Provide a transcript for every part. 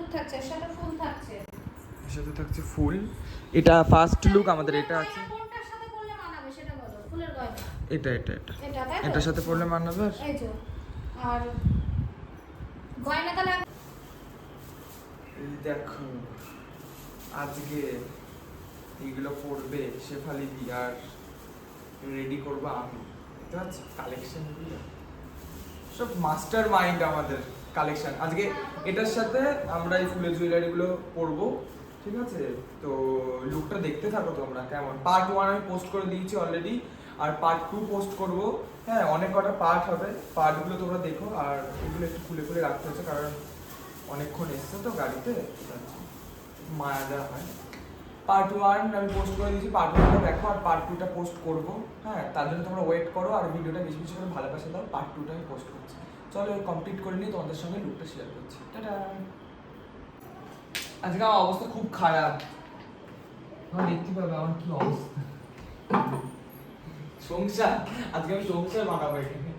Look থাকছে, এর সাথে ফুল থাকছে, এর সাথে থাকছে ফুল। এটা ফার্স্ট লুক আমাদের, এটা আছে। কোনটার সাথে পরলে মানাবে সেটা বলো। ফুলের গয়না এটা এটা এটা এটা, তাই তো? এটার সাথে পরলে মানাবে। এই যে আর গয়না তাহলে এই দেখো আজকে এইগুলো পরবে শেফালি দি আর রেডি করবো আমি। বুঝতে পারছি কালেকশনগুলো সব মাস্টার মাইন্ড আমাদের কালেকশন। আজকে এটার সাথে আমরা এই ফুলের জুয়েলারিগুলো পরবো, ঠিক আছে? তো লুকটা দেখতে থাকো তোমরা কেমন। পার্ট 1 আমি পোস্ট করে দিয়েছি অলরেডি, আর পার্ট 2 পোস্ট করব। হ্যাঁ, অনেক কটা পার্ট হবে, পার্টগুলো তোমরা দেখো। আর এগুলো একটু খুলে খুলে রাখতে হচ্ছে কারণ অনেকক্ষণ এসছে তো গাড়িতে, ঠিক আছে, মায়া দেওয়া হয়। পার্ট 1 আমি পোস্ট করে দিয়েছি, পার্ট 1টা দেখো, আর পার্ট 2টা পোস্ট করবো। হ্যাঁ, তার জন্য তোমরা ওয়েট করো আর ভিডিওটা বেশি বেশি করে ভালোবাসা দাও। পার্ট 2টা আমি পোস্ট করছি। চলো কমপ্লিট করে নিয়ে তোমাদের সঙ্গে লুকটা শেয়ার করছি। টাটা। আজকে আমার অবস্থা খুব খারাপ, আমার দেখতে পাবে আমার কি অবস্থা। সংসার, আজকে আমি সংসার বানাবো এখানে।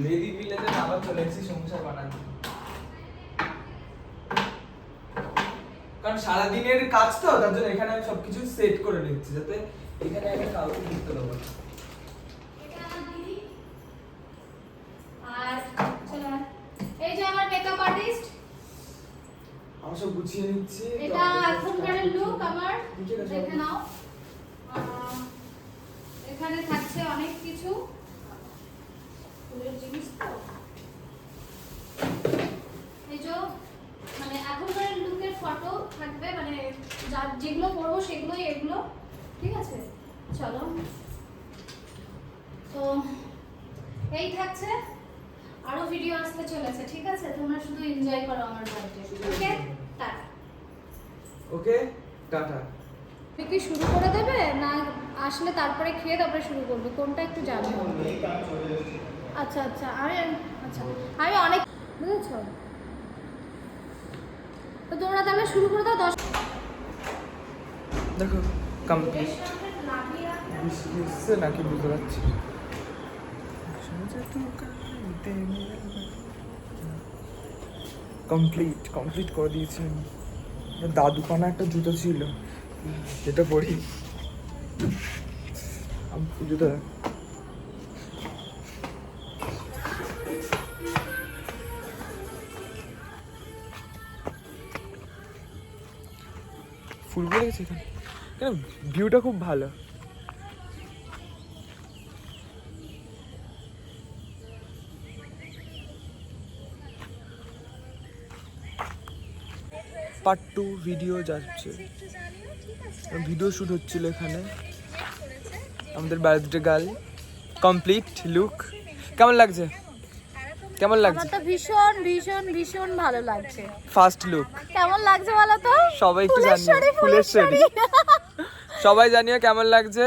লেডি ভিলেজে আবার চলে এসেছি সংসার বানাতে, কারণ সারাদিনের কাজ তো, তার জন্য এখানে আমি সবকিছু সেট করে নিচ্ছি যাতে এখানে একটা কাউকে ঢুকতে দেবো। এটা আমার দিদি। আর চলো, এই যে আমার মেকআপ আর্টিস্ট, আমি সব গুছিয়ে নিচ্ছি। এটা এখনকার লুক আমার, দেখে নাও। এখানে থাকছে অনেক কিছু ফুলের জিনিস তো, এই যে মানে এখনকার লুকের ফটো থাকবে, মানে যেগুলো পরবো সেগুলোই এগুলো, ঠিক আছে? চলো, তো এই থাকছে, আরো ভিডিও আসতে চলেছে, ঠিক আছে? তোমরা শুধু এনজয় করো আমার বার্থডে। ওকে, টাটা। ওকে, টাটা। তুমি কি শুরু করে দেবে, না আসলে তারপরে খেয়ে তারপরে শুরু করবে, কোনটা একটু জানিও। আচ্ছা আচ্ছা, আমি অনেক, বুঝেছো? তো তোমরা তাহলে শুরু করে দাও। 10 দেখো কমপ্লিট নাকি বুঝতে পারছি। কমপ্লিট করে দিয়েছি আমি। দাদুখানা একটা জুতো ছিল, যেটা পরি আমি পুজোতে। ফুল পড়ে গেছে এখানে, কেন ভিউটা খুব ভালো। পার্ট 2 ভিডিও যাচ্ছে, ভিডিও শুট হচ্ছিল এখানে। আমাদের বার্থডে গার্ল কমপ্লিট লুক। কেমন লাগছে? কেমন লাগছে? আমার তো ভীষণ ভীষণ ভীষণ ভালো লাগছে। ফার্স্ট লুক কেমন লাগছে বলো তো? সবাই একটু জানিও, ফুলেশ্বরী সবাই জানিও কেমন লাগছে।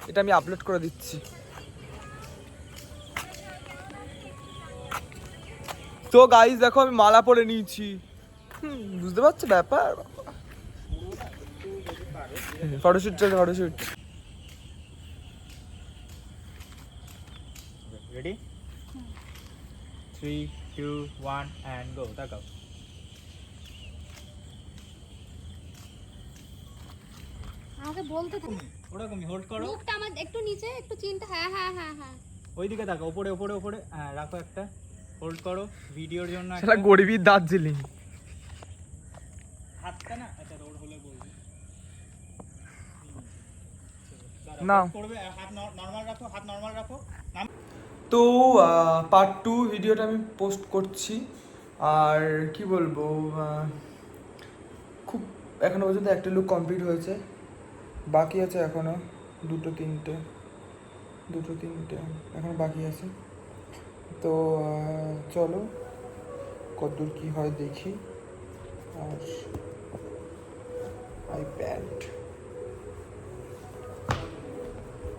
এটা আমি আপলোড করে দিচ্ছি। তো গাইস দেখো আমি মালা পরে নিয়েছি, বুঝতে পারছো ব্যাপার। ফটোশুট চলছে, ফটোশুট। Ready? 3, 2, 1 and go. তাকাও। আমাকে বলতে থাকো। ওরকমই হোল্ড করো। মুখটা আমার একটু নিচে, একটু চিনটা, হ্যাঁ হ্যাঁ হ্যাঁ হ্যাঁ। ওইদিকে তাকাও, উপরে উপরে উপরে। হ্যাঁ, রাখো একটা। হোল্ড করো ভিডিওর জন্য একটা। শালা গরিবীর দার্জিলিং। হাতটা না, আচ্ছা রোড হলে বলবি। না করবে, হাত নরমাল রাখো, হাত নরমাল রাখো। তো পার্ট 2 ভিডিওটা আমি পোস্ট করছি। আর কি বলবো, খুব এখনো পর্যন্ত একটা লুক কমপ্লিট হয়েছে, বাকি আছে এখনো দুটো তিনটে এখনো বাকি আছে। তো চলো কতদূর কি হয় দেখি। আর আইপ্যাড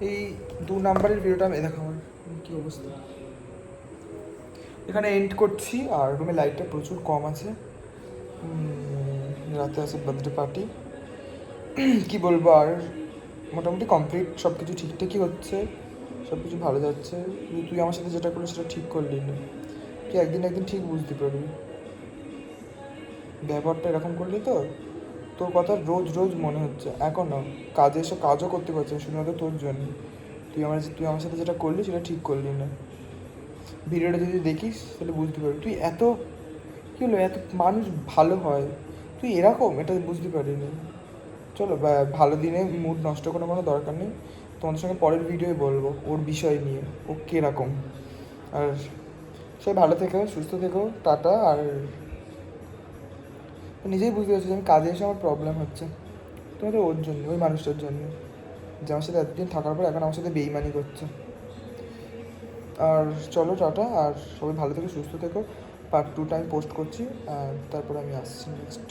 এই 2 নাম্বারের ভিডিওটা আমি দেখো আমার কী অবস্থা। এখানে এন্ড করছি। আর রুমে লাইটটা প্রচুর কম আছে, রাতে আছে বার্থডে পার্টি। কি বলবো, আর মোটামুটি কমপ্লিট, সব কিছু ঠিকঠাকই হচ্ছে, সব কিছু ভালো যাচ্ছে। তুই আমার সাথে যেটা করলি সেটা ঠিক করলি না, তুই একদিন ঠিক বুঝতে পারবি। ব্যবহারটা এরকম করলি তো তোর কথা রোজ রোজ মনে হচ্ছে এখনও কাজে এসে কাজও করতে পারছি না শুধুমাত্র তোর জন্য। তুই আমার সাথে যেটা করলি সেটা ঠিক করলি না। ভিডিওটা যদি দেখিস তাহলে বুঝতে পারবি তুই এত কী হলো, এত মানুষ ভালো হয় তুই এরকম, এটা বুঝতে পারিনি। চলো ভালো দিনে মুড নষ্ট করার কোনো দরকার নেই। তোমাদের সঙ্গে পরের ভিডিওয় বলবো ওর বিষয় নিয়ে, ও কীরকম। আর সবাই ভালো থেকো, সুস্থ থেকো, টাটা। আর নিজেই বুঝতে পারছি যে আমি কাজে এসে আমার প্রবলেম হচ্ছে তোমাদের ওর জন্য, ওই মানুষটার জন্য যে আমার সাথে এতদিন থাকার পর এখন আমার সাথে বেইমানি করছে। আর চলো টাটা, আর সবাই ভালো থেকো সুস্থ থেকো। পার্ট 2টা আমি পোস্ট করছি আর তারপরে আমি আসছি নেক্সট।